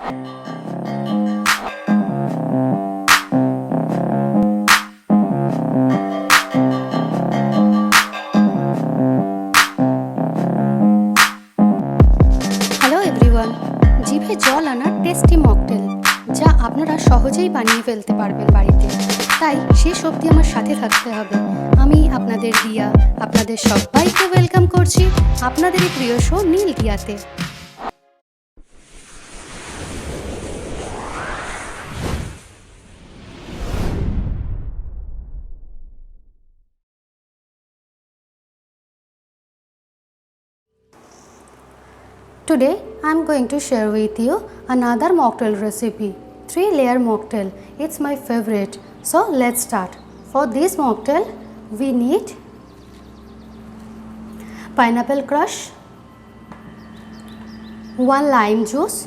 Hello everyone, জিভে জল আনা টেস্টি মকটেল যা আপনারা সহজেই বানিয়ে ফেলতে পারবেন বাড়িতে। তাই শেষ অবধি আমার সাথে থাকতে হবে। আমি আপনাদের দিয়া আপনাদের সবাইকে ওয়েলকাম করছি আপনাদেরই প্রিয় show নীলদিয়াতে। Today I am going to share with you another mocktail recipe, 3-layer mocktail. It's my favorite. So let's start. For this mocktail we need pineapple crush, 1 lime juice,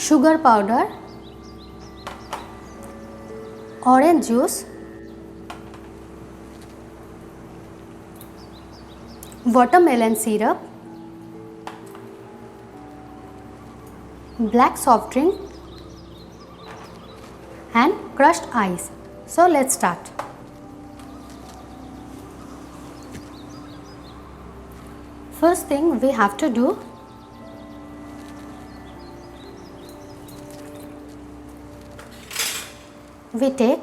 sugar powder, orange juice, watermelon syrup, black soft drink and crushed ice. So let's start. First thing we have to do, we take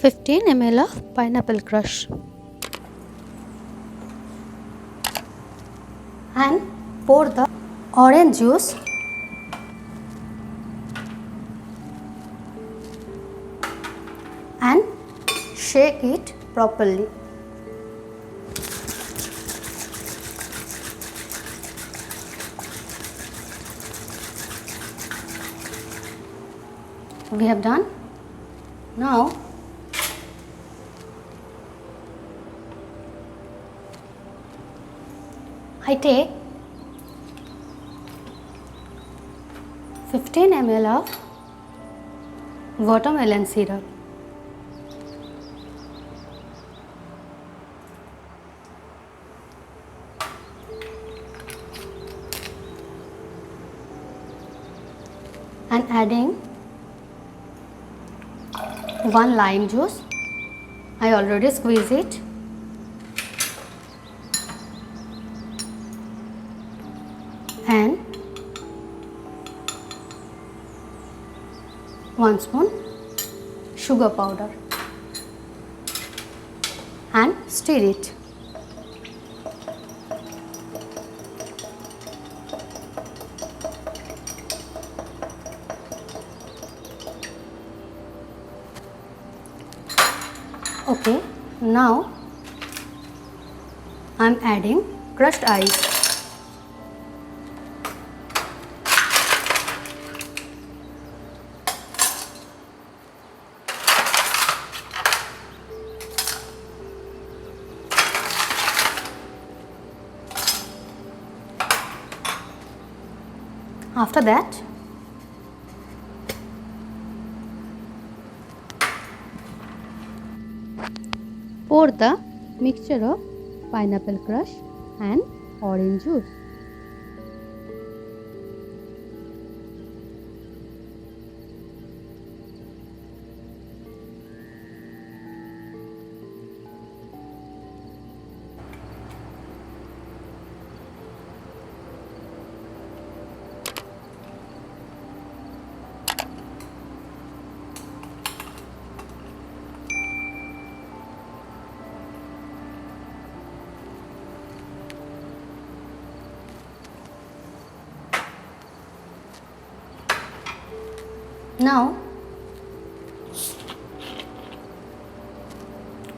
15 ml of pineapple crush and pour the orange juice and shake it properly. We have done. Now I take 15 ml of watermelon syrup and adding 1 lime juice. I already squeeze it and 1 spoon sugar powder and stir it. Okay, now I am adding crushed ice. After that, pour the mixture of pineapple crush and orange juice. Now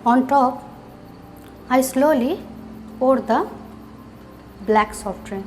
on top I slowly pour the black soft drink.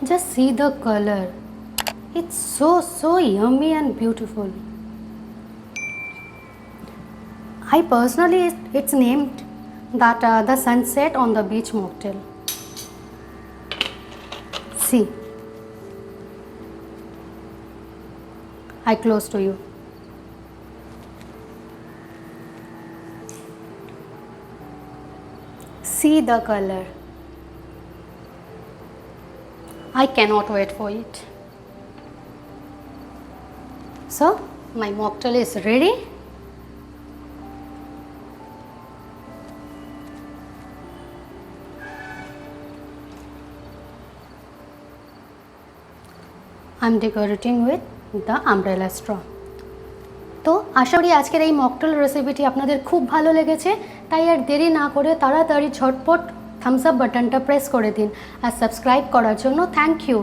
Just see the color. It's so yummy and beautiful. I personally, it's named that the sunset on the beach mocktail. See, I close to you. See the color. I cannot wait for it. So, my mocktail is ready. I'm decorating with the umbrella straw. তো আশা করি আজকের এই mocktail রেসিপিটি আপনাদের খুব ভালো লেগেছে, তাই আর দেরি না করে তাড়াতাড়ি ঝটপট থামস আপ বাটনটা প্রেস করে দিন আর সাবস্ক্রাইব করার জন্য থ্যাংক ইউ।